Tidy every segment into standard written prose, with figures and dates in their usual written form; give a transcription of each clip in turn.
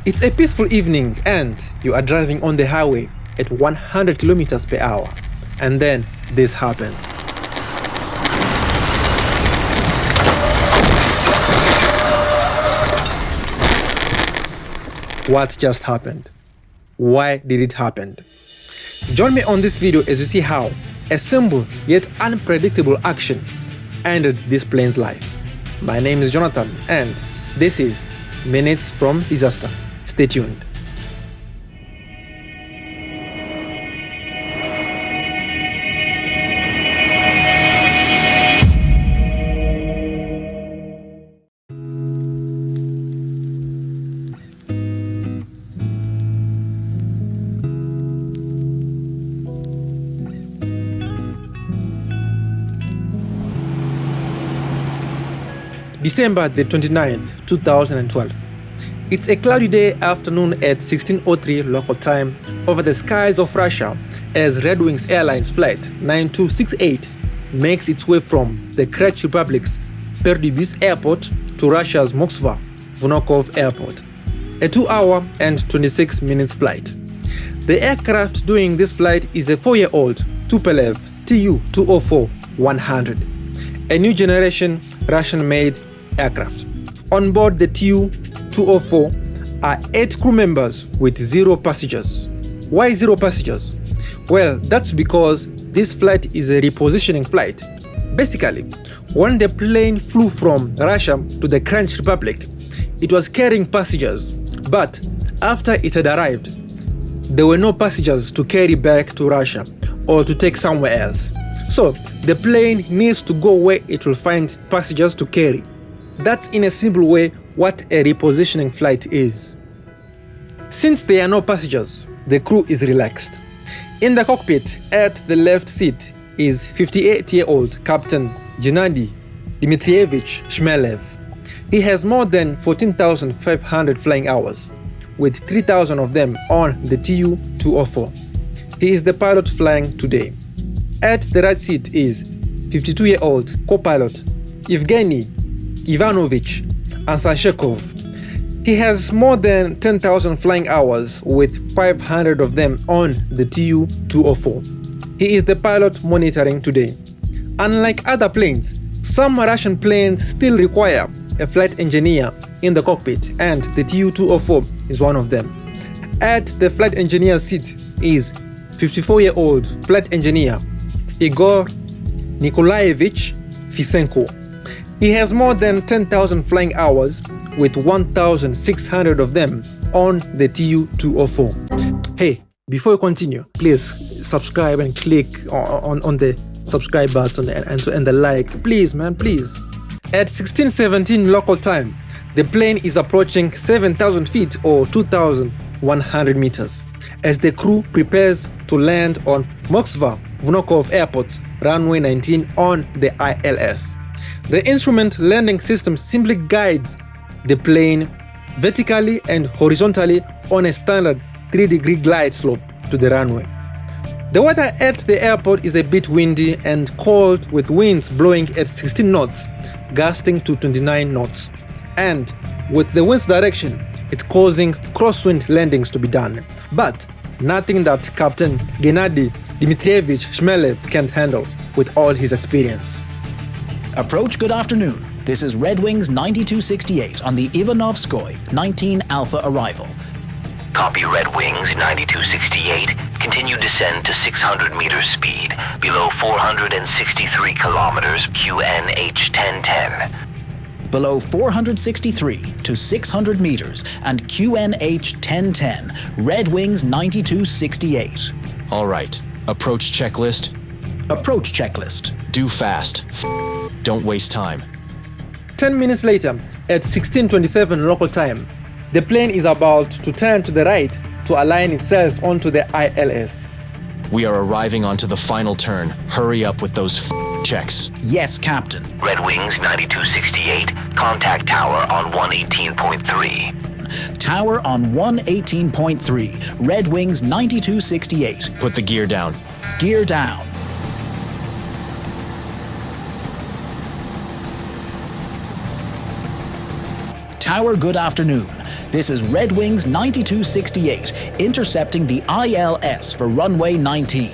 It's a peaceful evening and you are driving on the highway at 100 kilometers per hour. And then this happens. What just happened? Why did it happen? Join me on this video as you see how a simple yet unpredictable action ended this plane's life. My name is Jonathan and this is Minutes from Disaster. Stay tuned. December the 29th, 2012. It's a cloudy day afternoon at 16:03 local time over the skies of Russia as Red Wings Airlines Flight 9268 makes its way from the Czech Republic's Perdubis Airport to Russia's Moskva-Vnukovo Airport, a 2-hour and 26 minutes flight. The aircraft doing this flight is a 4-year-old Tupolev Tu-204-100, a new generation Russian-made aircraft. On board the Tu-204 are 8 crew members with 0 passengers. Why 0 passengers? Well, that's because this flight is a repositioning flight. Basically, when the plane flew from Russia to the Czech Republic, it was carrying passengers, but after it had arrived, there were no passengers to carry back to Russia or to take somewhere else. So, the plane needs to go where it will find passengers to carry. That's in a simple way what a repositioning flight is. Since there are no passengers, the crew is relaxed. In the cockpit, at the left seat, is 58-year-old Captain Gennady Dmitrievich Shmelev. He has more than 14,500 flying hours, with 3,000 of them on the Tu-204. He is the pilot flying today. At the right seat is 52-year-old co-pilot Evgeny Ivanovich Ansanshekov. He has more than 10,000 flying hours with 500 of them on the Tu-204. He is the pilot monitoring today. Unlike other planes, some Russian planes still require a flight engineer in the cockpit and the Tu-204 is one of them. At the flight engineer's seat is 54-year-old flight engineer Igor Nikolaevich Fisenko. He has more than 10,000 flying hours with 1,600 of them on the Tu-204. Hey, before you continue, please subscribe and click on the subscribe button and the like. Please, man, please. At 16:17 local time, the plane is approaching 7,000 feet or 2,100 meters as the crew prepares to land on Moskva-Vnukovo Airport's runway 19 on the ILS. The instrument landing system simply guides the plane vertically and horizontally on a standard 3-degree glide slope to the runway. The weather at the airport is a bit windy and cold with winds blowing at 16 knots, gusting to 29 knots. And with the wind's direction, it's causing crosswind landings to be done. But nothing that Captain Gennady Dmitrievich Shmelev can't handle with all his experience. Approach, good afternoon. This is Red Wings 9268 on the Ivanovskoy 19 Alpha arrival. Copy Red Wings 9268. Continue descend to 600 meters speed, below 463 kilometers QNH 1010. Below 463 to 600 meters and QNH 1010, Red Wings 9268. All right. Approach checklist. Approach checklist. Do fast. Don't waste time. 10 minutes later, at 16:27 local time, the plane is about to turn to the right to align itself onto the ILS. We are arriving onto the final turn. Hurry up with those checks. Yes, Captain. Red Wings 9268. Contact tower on 118.3. Tower on 118.3. Red Wings 9268. Put the gear down. Gear down. Tower, good afternoon. This is Red Wings 9268, intercepting the ILS for runway 19.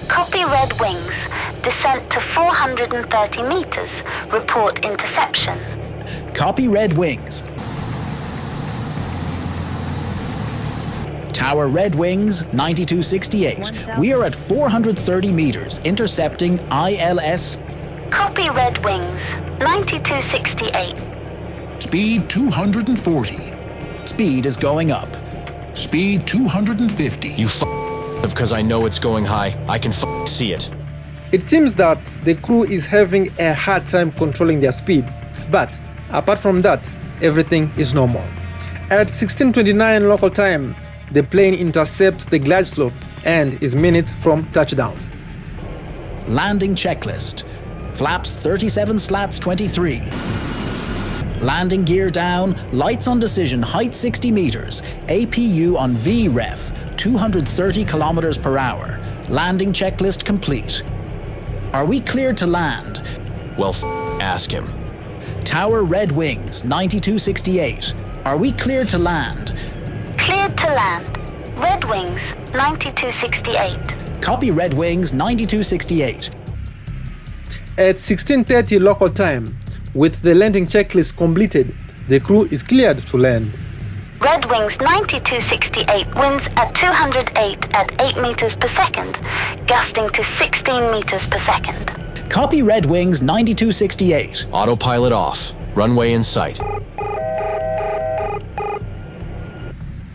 Copy Red Wings. Descent to 430 meters. Report interception. Copy Red Wings. Tower Red Wings 9268. We are at 430 meters, intercepting ILS. Copy Red Wings. 9268. Speed 240. Speed is going up. Speed 250. You because I know it's going high. I can see it. It seems that the crew is having a hard time controlling their speed, but apart from that, everything is normal. At 16:29 local time, the plane intercepts the glide slope and is minutes from touchdown. Landing checklist. Flaps 37 slats 23. Landing gear down, lights on decision, height 60 meters, APU on VREF, 230 kilometers per hour. Landing checklist complete. Are we cleared to land? Well, ask him. Tower Red Wings 9268. Are we cleared to land? Cleared to land. Red Wings 9268. Copy Red Wings 9268. At 16:30 local time, with the landing checklist completed, the crew is cleared to land. Red Wings 9268 winds at 208 at 8 meters per second, gusting to 16 meters per second. Copy Red Wings 9268. Autopilot off. Runway in sight.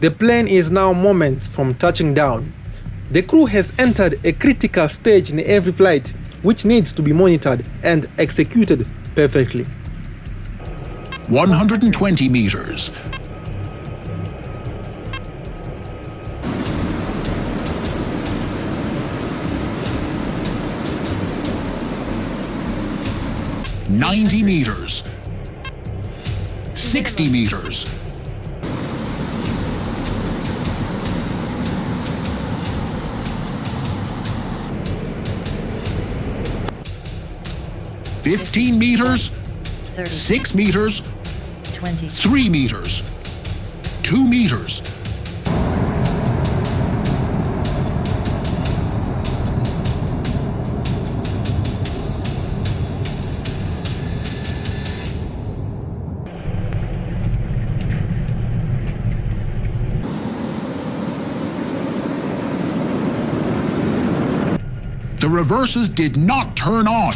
The plane is now moments from touching down. The crew has entered a critical stage in every flight, which needs to be monitored and executed perfectly. 120 meters. "90 meters. 60 meters. 15 meters. 6 meters. 20. 3 meters. 2 meters. The reverses did not turn on.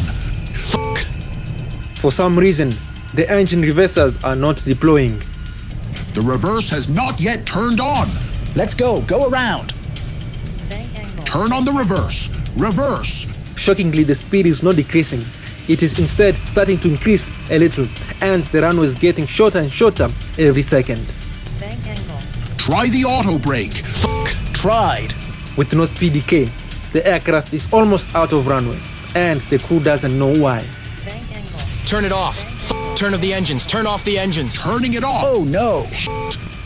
For some reason, the engine reversers are not deploying. The reverse has not yet turned on. Let's go. Go around. Bank angle. Turn on the reverse. Reverse. Shockingly, the speed is not decreasing. It is instead starting to increase a little, and the runway is getting shorter and shorter every second. Bank angle. Try the auto brake. Tried. With no speed decay, the aircraft is almost out of runway, and the crew doesn't know why. Bank angle. Turn it off. Turn of the engines. Turn off the engines. Turning it off. Oh no.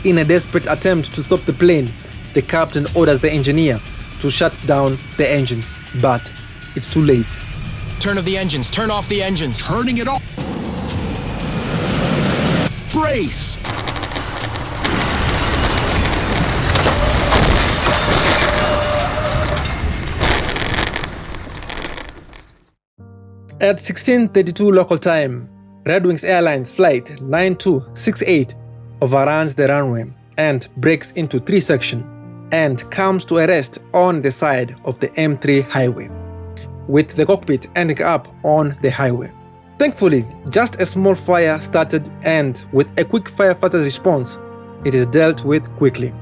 In a desperate attempt to stop the plane, the captain orders the engineer to shut down the engines, but it's too late. Turn of the engines. Turn off the engines. Turning it off. Brace. At 16:32 local time, Red Wings Airlines Flight 9268 overruns the runway and breaks into 3 sections and comes to a rest on the side of the M3 highway, with the cockpit ending up on the highway. Thankfully, just a small fire started, and with a quick firefighter response, it is dealt with quickly.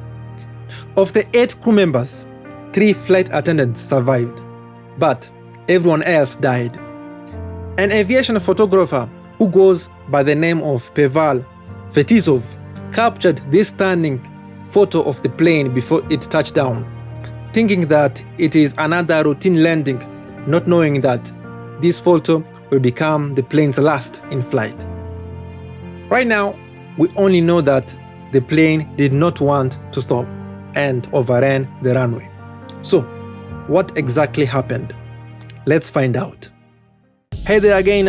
Of the 8 crew members, 3 flight attendants survived, but everyone else died. An aviation photographer who goes by the name of Pavel Fetisov captured this stunning photo of the plane before it touched down, thinking that it is another routine landing, not knowing that this photo will become the plane's last in flight. Right now, we only know that the plane did not want to stop and overran the runway. So, what exactly happened? Let's find out. Hey there again,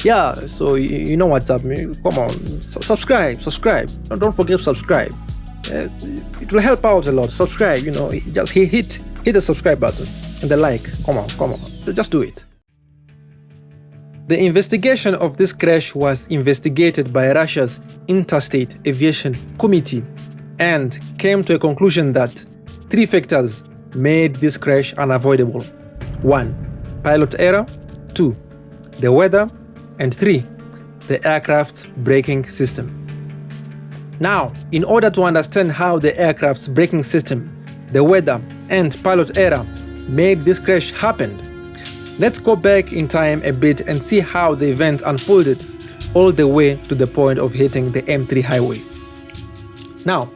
Yeah, so you know what's up, man. Come on, subscribe. Don't forget to subscribe. It will help out a lot. Subscribe, just hit the subscribe button and the like. Come on, just do it. The investigation of this crash was investigated by Russia's Interstate Aviation Committee and came to a conclusion that 3 factors made this crash unavoidable. 1. Pilot error. 2. The weather. And 3. The aircraft's braking system. Now, in order to understand how the aircraft's braking system, the weather, and pilot error made this crash happen, let's go back in time a bit and see how the event unfolded all the way to the point of hitting the M3 highway. Now,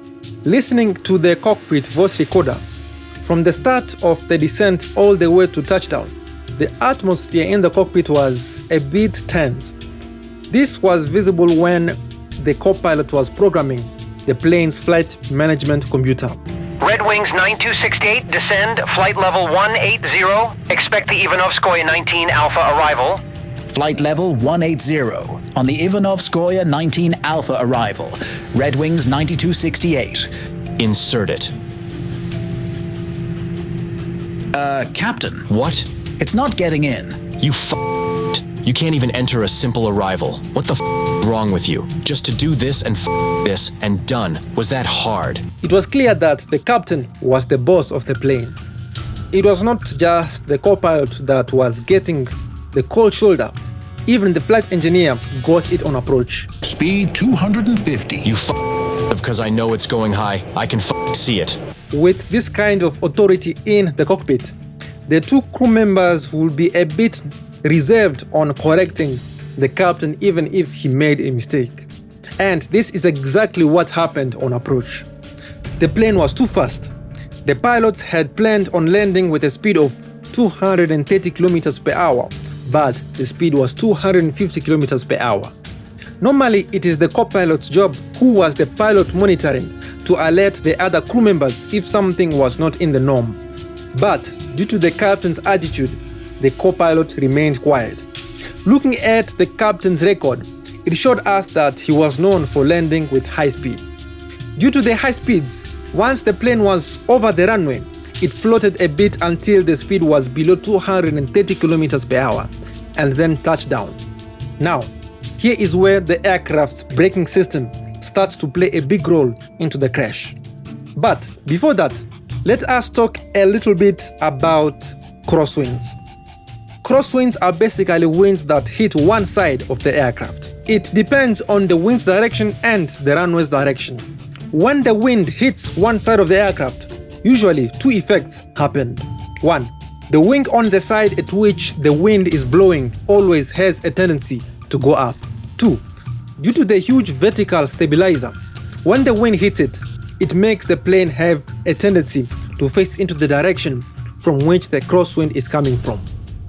listening to the cockpit voice recorder, from the start of the descent all the way to touchdown, the atmosphere in the cockpit was a bit tense. This was visible when the co-pilot was programming the plane's flight management computer. Red Wings 9268, descend, flight level 180. Expect the Ivanovskoye 19 Alpha arrival. Flight level 180 on the Ivanovskoye 19 Alpha arrival. Red Wings 9268. Insert it. Captain. What? It's not getting in. You You can't even enter a simple arrival. What the is wrong with you? Just to do this and this and done. Was that hard? It was clear that the captain was the boss of the plane. It was not just the co-pilot that was getting the cold shoulder. Even the flight engineer got it on approach. Speed 250. You because I know it's going high. I can see it. With this kind of authority in the cockpit, the 2 crew members will be a bit reserved on correcting the captain even if he made a mistake. And this is exactly what happened on approach. The plane was too fast. The pilots had planned on landing with a speed of 230 km per hour, but the speed was 250 km per hour. Normally, it is the co-pilot's job, who was the pilot monitoring, to alert the other crew members if something was not in the norm. But due to the captain's attitude, the co-pilot remained quiet. Looking at the captain's record, it showed us that he was known for landing with high speed. Due to the high speeds, once the plane was over the runway, it floated a bit until the speed was below 230 km per hour and then touched down. Now, here is where the aircraft's braking system starts to play a big role into the crash. But before that, let us talk a little bit about crosswinds. Crosswinds are basically winds that hit one side of the aircraft. It depends on the wind's direction and the runway's direction. When the wind hits one side of the aircraft, usually 2 effects happen. 1. The wing on the side at which the wind is blowing always has a tendency to go up. 2. Due to the huge vertical stabilizer, when the wind hits it, it makes the plane have a tendency to face into the direction from which the crosswind is coming from.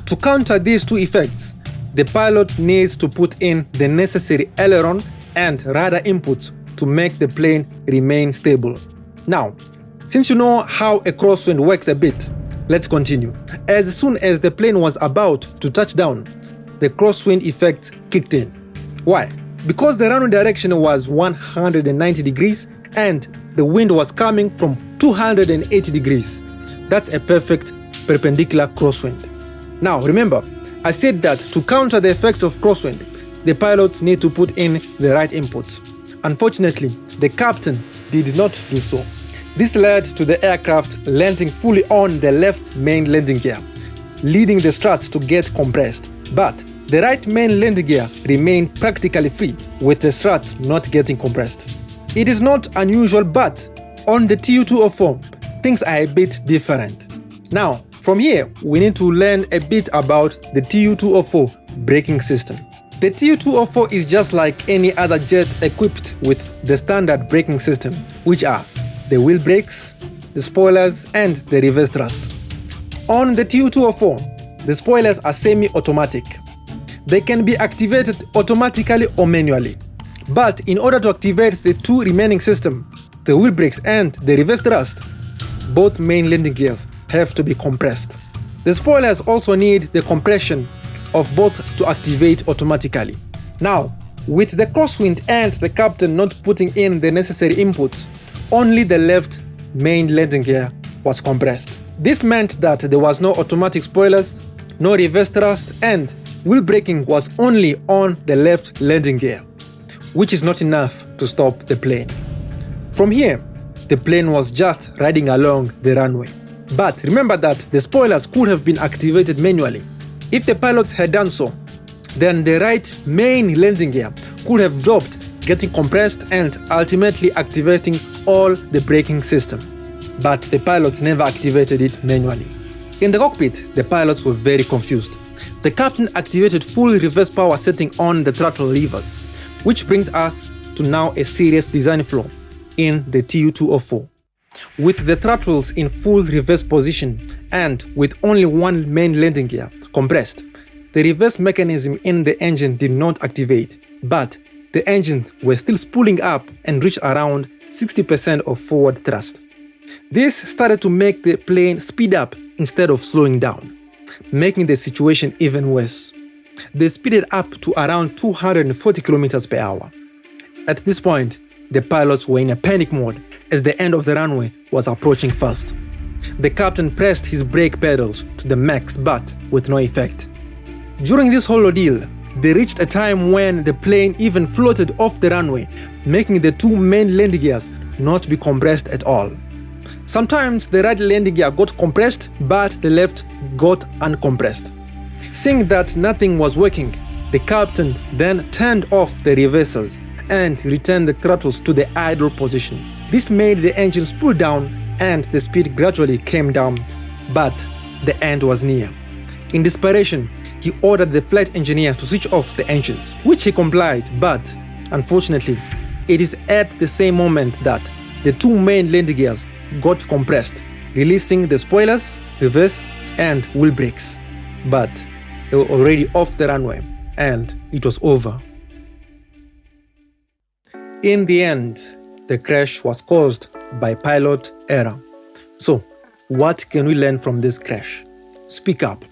To counter these 2 effects, the pilot needs to put in the necessary aileron and rudder inputs to make the plane remain stable. Now, since you know how a crosswind works a bit, let's continue. As soon as the plane was about to touch down, the crosswind effect kicked in. Why? Because the runway direction was 190 degrees and the wind was coming from 280 degrees. That's a perfect perpendicular crosswind. Now remember, I said that to counter the effects of crosswind, the pilots need to put in the right inputs. Unfortunately, the captain did not do so. This led to the aircraft landing fully on the left main landing gear, leading the struts to get compressed. But the right main landing gear remained practically free, with the struts not getting compressed. It is not unusual, but on the Tu-204, things are a bit different. Now, from here, we need to learn a bit about the Tu-204 braking system. The Tu-204 is just like any other jet equipped with the standard braking system, which are the wheel brakes, the spoilers, and the reverse thrust. On the Tu-204, the spoilers are semi-automatic. They can be activated automatically or manually. But in order to activate the 2 remaining systems, the wheel brakes and the reverse thrust, both main landing gears have to be compressed. The spoilers also need the compression of both to activate automatically. Now, with the crosswind and the captain not putting in the necessary inputs, only the left main landing gear was compressed. This meant that there was no automatic spoilers, no reverse thrust, and wheel braking was only on the left landing gear, which is not enough to stop the plane. From here, the plane was just riding along the runway. But remember that the spoilers could have been activated manually. If the pilots had done so, then the right main landing gear could have dropped, getting compressed and ultimately activating all the braking system. But the pilots never activated it manually. In the cockpit, the pilots were very confused. The captain activated full reverse power setting on the throttle levers, which brings us to now a serious design flaw in the Tu-204. With the throttles in full reverse position and with only one main landing gear compressed, the reverse mechanism in the engine did not activate, but the engines were still spooling up and reached around 60% of forward thrust. This started to make the plane speed up instead of slowing down, making the situation even worse. They speeded up to around 240 km per hour. At this point, the pilots were in a panic mode as the end of the runway was approaching fast. The captain pressed his brake pedals to the max, but with no effect. During this whole ordeal, they reached a time when the plane even floated off the runway, making the two main landing gears not be compressed at all. Sometimes the right landing gear got compressed, but the left got uncompressed. Seeing that nothing was working, the captain then turned off the reversers and returned the throttles to the idle position. This made the engine spool down and the speed gradually came down, but the end was near. In desperation, he ordered the flight engineer to switch off the engines, which he complied, but unfortunately, it is at the same moment that the two main landing gears got compressed, releasing the spoilers, reverse, and wheel brakes. But they were already off the runway, and it was over. In the end, the crash was caused by pilot error. So, what can we learn from this crash? Speak up.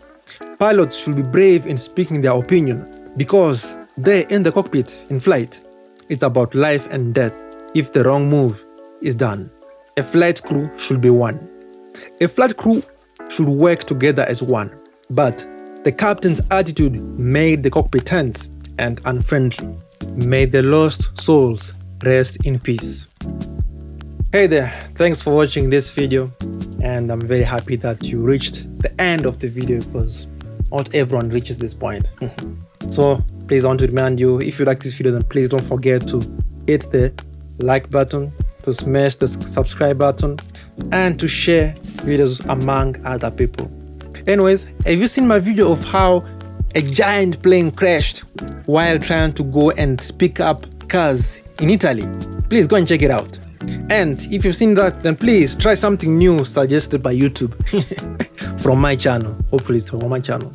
Pilots should be brave in speaking their opinion because there in the cockpit in flight, it's about life and death if the wrong move is done. A flight crew should be one. A flight crew should work together as one. But the captain's attitude made the cockpit tense and unfriendly. May the lost souls rest in peace. Hey there, thanks for watching this video, and I'm very happy that you reached the end of the video because not everyone reaches this point. So please, I want to remind you, if you like this video, then please don't forget to hit the like button, to smash the subscribe button, and to share videos among other people. Anyways, have you seen my video of how a giant plane crashed while trying to go and pick up cars in Italy? Please go and check it out. And if you've seen that, then please try something new suggested by YouTube from my channel. Hopefully it's from my channel.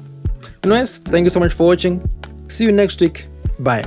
Anyways, thank you so much for watching. See you next week. Bye.